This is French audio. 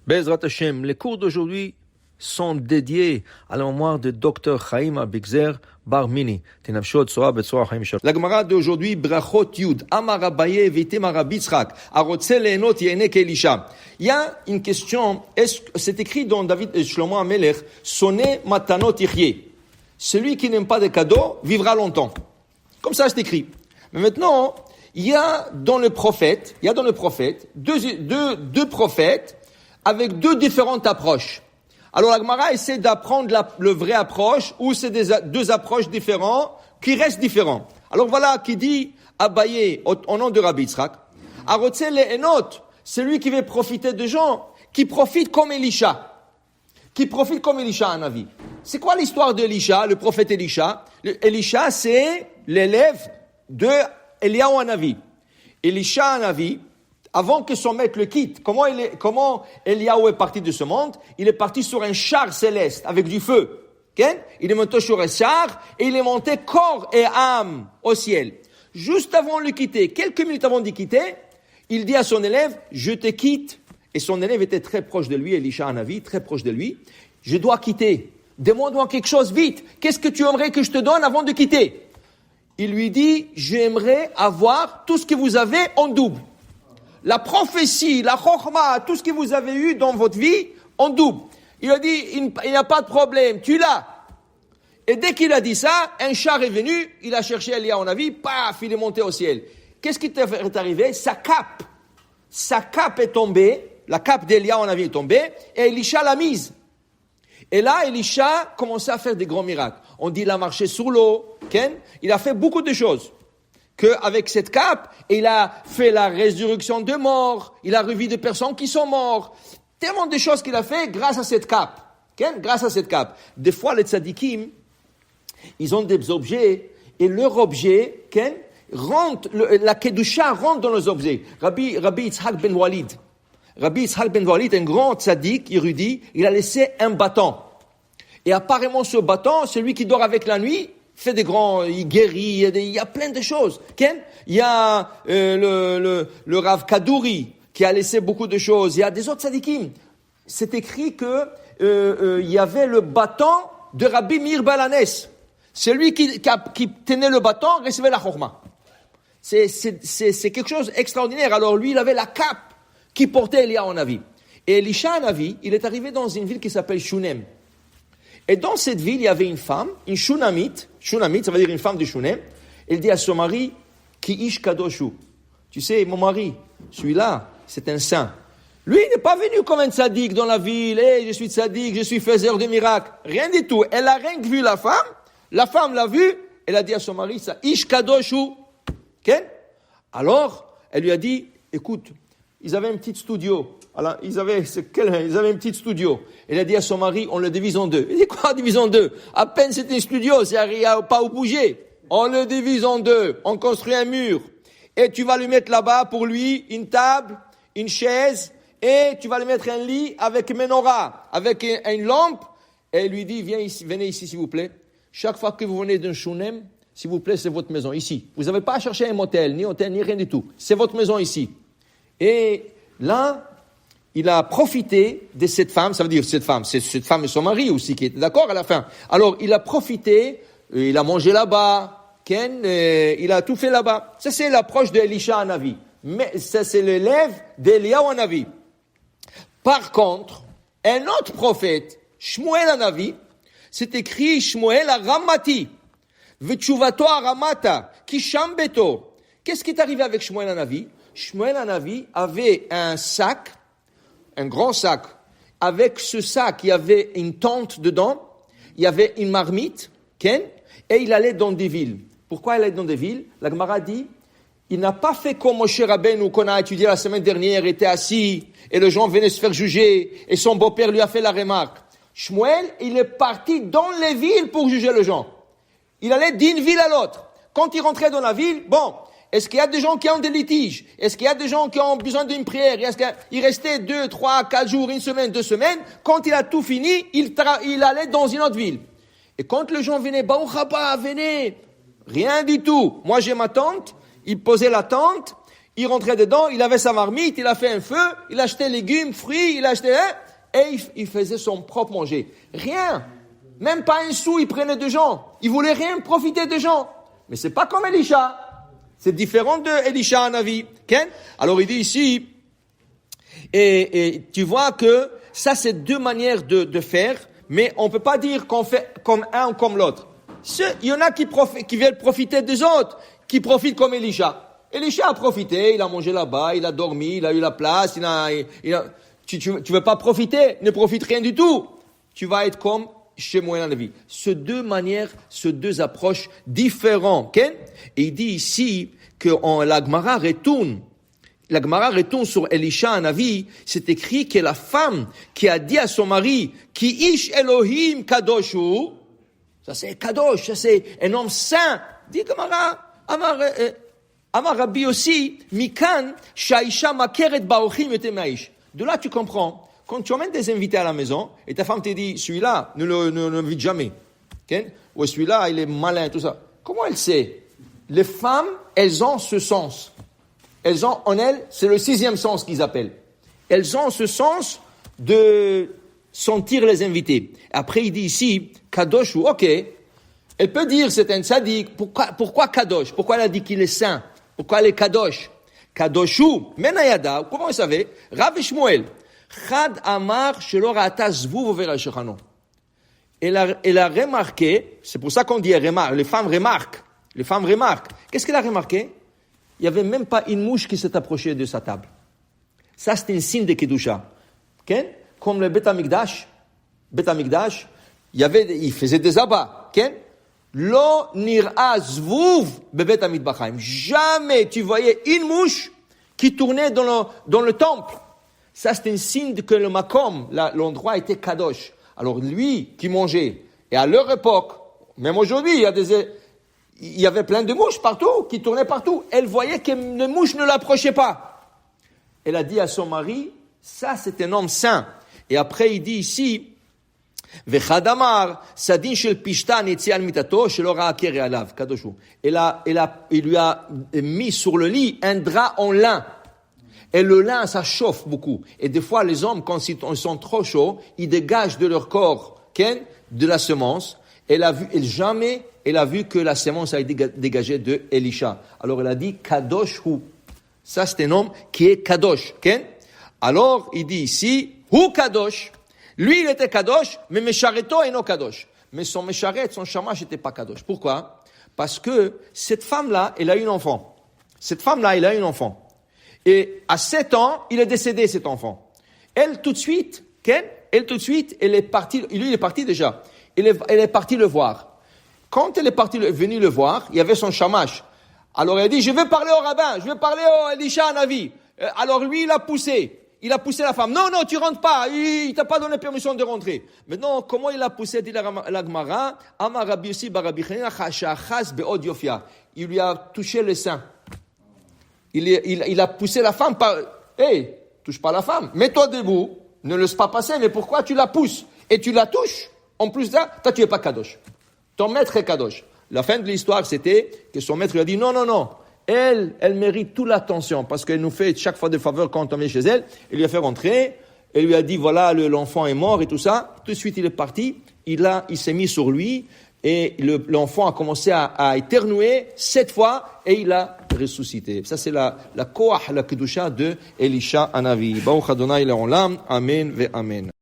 Bezrat Hashem, les cours d'aujourd'hui sont dédiés à la mémoire de Dr Chaim Abigzer Bar Mini. La Gemara d'aujourd'hui, Brachot Yud, Amar Abaye Vitem Rabbi Yitzchak, Arotze Lehenot Yenek Elisha. Il y a une question, c'est écrit dans David Shlomo HaMelech, Sonné Matanot Yichye. Celui qui n'aime pas des cadeaux vivra longtemps. Comme ça c'est écrit. Mais maintenant, il y a dans le prophète deux prophètes avec deux différentes approches. Alors la Gemara essaie d'apprendre le vrai approche ou c'est deux approches différentes qui restent différentes. Alors voilà qui dit Abaye au nom de Rabbi Yitzchak, Arotze lehenot, celui qui veut profiter de gens qui profitent comme Elisha. Qui profite comme Elisha un avis. C'est quoi l'histoire d'Elisha, le prophète Elisha? Elisha, c'est l'élève de Eliyahu Hanavi. Elisha Hanavi, avant que son maître le quitte, comment Eliyahu est parti de ce monde? Il est parti sur un char céleste avec du feu. Okay? Il est monté sur un char et il est monté corps et âme au ciel. Juste avant de le quitter, quelques minutes avant de le quitter, il dit à son élève, je te quitte. Et son élève était très proche de lui, Elisha Hanavi, très proche de lui. Je dois quitter. Demande-moi quelque chose vite. Qu'est-ce que tu aimerais que je te donne avant de quitter? Il lui dit, j'aimerais avoir tout ce que vous avez en double. La prophétie, la chokhma, tout ce que vous avez eu dans votre vie, en double. Il a dit, il n'y a pas de problème, tu l'as. Et dès qu'il a dit ça, un char est venu, il a cherché Eliyahu Hanavi, paf, il est monté au ciel. Qu'est-ce qui est arrivé? Sa cape est tombée, la cape d'Eliyahu Hanavi est tombée, et Elisha l'a mise. Et là, Elisha commençait à faire des grands miracles. On dit, il a marché sur l'eau, il a fait beaucoup de choses. Qu'avec cette cape, il a fait la résurrection de morts, il a revu des personnes qui sont mortes. Tellement de choses qu'il a fait grâce à cette cape. Grâce à cette cape. Des fois, les tzadikim, ils ont des objets, et leur objet, rentre, la kedusha rentre dans les objets. Rabbi Yitzhak ben Walid. Rabbi Yitzhak ben Walid, un grand tzadik, érudit, il a laissé un bâton. Et apparemment, ce bâton, celui qui dort avec la nuit, fait des grands, il guérit, il y a plein de choses. Il y a le Rav Kadouri qui a laissé beaucoup de choses. Il y a des autres tzadikim. C'est écrit que il y avait le bâton de Rabbi Meir Balanes. Celui qui tenait le bâton recevait la chokhma. C'est quelque chose d'extraordinaire. Alors lui, il avait la cape qui portait Eliyahu Hanavi. Et Elisha Hanavi, il est arrivé dans une ville qui s'appelle Shunem. Et dans cette ville, il y avait une femme, une Shunamite, ça veut dire une femme de Shunem. Elle dit à son mari, Ki ish kadoshu. Tu sais, mon mari, celui-là, c'est un saint. Lui, il n'est pas venu comme un tzaddik dans la ville. Je suis tzaddik, je suis faiseur de miracles. Rien du tout. Elle a rien que vu la femme l'a vu, elle a dit à son mari, ça, ish kadoshu. Alors, elle lui a dit, écoute, ils avaient un petit studio. Alors, ils avaient un petit studio. Elle a dit à son mari, on le divise en deux. Il dit, quoi, divise en deux? À peine c'est un studio, il n'y a pas où bouger. On le divise en deux. On construit un mur. Et tu vas lui mettre là-bas, pour lui, une table, une chaise, et tu vas lui mettre un lit avec menorah, avec une lampe. Et elle lui dit, venez ici, s'il vous plaît. Chaque fois que vous venez d'un Shunem, s'il vous plaît, c'est votre maison, ici. Vous n'avez pas à chercher un motel, ni rien du tout. C'est votre maison ici. Et là, il a profité de cette femme, ça veut dire cette femme et son mari aussi qui étaient d'accord à la fin. Alors, il a profité, il a mangé là-bas, il a tout fait là-bas. Ça, c'est l'approche d'Elisha Hanavi. Mais ça, c'est l'élève d'Eliyahu Hanavi. Par contre, un autre prophète, Shmuel Hanavi, c'est écrit Shmuel Ramati, V'tshuvato Ramata, Kisham Beto. Qu'est-ce qui est arrivé avec Shmuel Hanavi? Shmuel Hanavi avait un sac, un grand sac. Avec ce sac, il y avait une tente dedans, il y avait une marmite, et il allait dans des villes. Pourquoi il allait dans des villes? La Gemara dit, il n'a pas fait comme Moshe Rabbeinu qu'on a étudié la semaine dernière, était assis, et les gens venaient se faire juger, et son beau-père lui a fait la remarque. Shmuel, il est parti dans les villes pour juger les gens. Il allait d'une ville à l'autre. Quand il rentrait dans la ville, est-ce qu'il y a des gens qui ont des litiges? Est-ce qu'il y a des gens qui ont besoin d'une prière? Est-ce qu'il restait 2, 3, 4 jours, une semaine, 2 semaines? Quand il a tout fini, il allait dans une autre ville. Et quand les gens venaient, venez. Rien du tout. Moi, j'ai ma tente. Il posait la tente. Il rentrait dedans, il avait sa marmite, il a fait un feu, il achetait légumes, fruits, il achetait, et il faisait son propre manger. Rien. Même pas un sou, il prenait de gens. Il voulait rien profiter de gens. Mais c'est pas comme Elisha. C'est différent de Elisha Hanavi. Okay? Alors il dit ici, et tu vois que ça c'est deux manières de faire, mais on peut pas dire qu'on fait comme un ou comme l'autre. Il y en a qui veulent profiter des autres, qui profitent comme Elisha. Elisha a profité, il a mangé là-bas, il a dormi, il a eu la place, tu veux pas profiter, ne profite rien du tout. Tu vas être comme chez Moïse Hanavi. Ces deux manières, ces deux approches différentes. Okay? Et il dit ici que la Gemara retourne sur Elisha Hanavi, c'est écrit que la femme qui a dit à son mari, Ki ish Elohim kadoshu, ça c'est kadosh, ça c'est un homme saint, dit Gemara, Amar Rabbi aussi, Mikan, Shaisha Makeret Baochim et Maïsh. De là, tu comprends, quand tu emmènes des invités à la maison, et ta femme te dit, celui-là, ne l'invite jamais. Okay? Ou celui-là, il est malin, tout ça. Comment elle sait? Les femmes, elles ont ce sens. Elles ont en elles, c'est le 6e sens qu'ils appellent. Elles ont ce sens de sentir les invités. Après, il dit ici, Kadosh ou ok. Elle peut dire, c'est un sadique. Pourquoi Kadosh? Pourquoi elle a dit qu'il est saint? Pourquoi elle est Kadosh? Kadoshu, Menayada, comment vous savez? Rav Shmuel, Chad Amar Shelo Ra'ata Zvuv Over Shechano. Elle a remarqué, c'est pour ça qu'on dit les femmes remarquent. Qu'est-ce qu'elle a remarqué? Il n'y avait même pas une mouche qui s'est approchée de sa table. Ça, c'est un signe de Kedusha. Okay? Comme le Bet Amikdash, il faisait des abats. Okay? Lo nir'a zvuv bebet amidbachaim. Jamais tu voyais une mouche qui tournait dans le temple. Ça, c'est un signe que le makom, l'endroit était kadosh. Alors lui qui mangeait, et à leur époque, même aujourd'hui, il y avait plein de mouches partout, qui tournaient partout. Elle voyait que les mouches ne l'approchaient pas. Elle a dit à son mari, ça c'est un homme saint. Et après il dit ici, Vechadamar, Sadin shel Pishtan etzial mitato, shelo ra'a kere alav, kadoshu. Il lui a mis sur le lit un drap en lin. Et le lin, ça chauffe beaucoup. Et des fois, les hommes, quand ils sont trop chauds, ils dégagent de leur corps, de la semence. Elle a vu que la semence a été dégagée de Elisha. Alors elle a dit, Kadosh hu. Ça, c'est un homme qui est Kadosh, Alors, il dit ici, hu Kadosh. Lui, il était Kadosh, mais Meshareto est non Kadosh. Mais son Mesharet, son Shamash n'était pas Kadosh. Pourquoi? Parce que cette femme-là, elle a eu un enfant. Et à 7 ans, il est décédé, cet enfant. Elle, tout de suite, elle est partie, lui, il est parti déjà. Elle est partie le voir. Quand elle est venue le voir, il y avait son Shamash. Alors elle a dit, je vais parler au rabbin, je vais parler au Elisha Hanavi. Alors lui, il a poussé la femme. Non, tu rentres pas. Il t'a pas donné permission de rentrer. Maintenant, comment il a poussé, dit la Gemara, Amar Rabbi Yossi bar Rabbi Chanina chachachas be'od yofia. Il lui a touché le sein. Il a poussé la femme par, touche pas la femme. Mets-toi debout. Ne laisse pas passer. Mais pourquoi tu la pousses? Et tu la touches? En plus de ça, toi, tu es pas Kadosh. Ton maître est Kadosh. La fin de l'histoire, c'était que son maître lui a dit, non. Elle mérite toute l'attention parce qu'elle nous fait chaque fois des faveurs quand on vient chez elle. Il lui a fait rentrer. Elle lui a dit, voilà, l'enfant est mort et tout ça. Tout de suite, il est parti. Il s'est mis sur lui et l'enfant a commencé à éternuer 7 fois et il a ressuscité. Ça, c'est la koach, la kedusha de Elisha Hanavi. Baruch Adonai le'olam. Amen ve amen.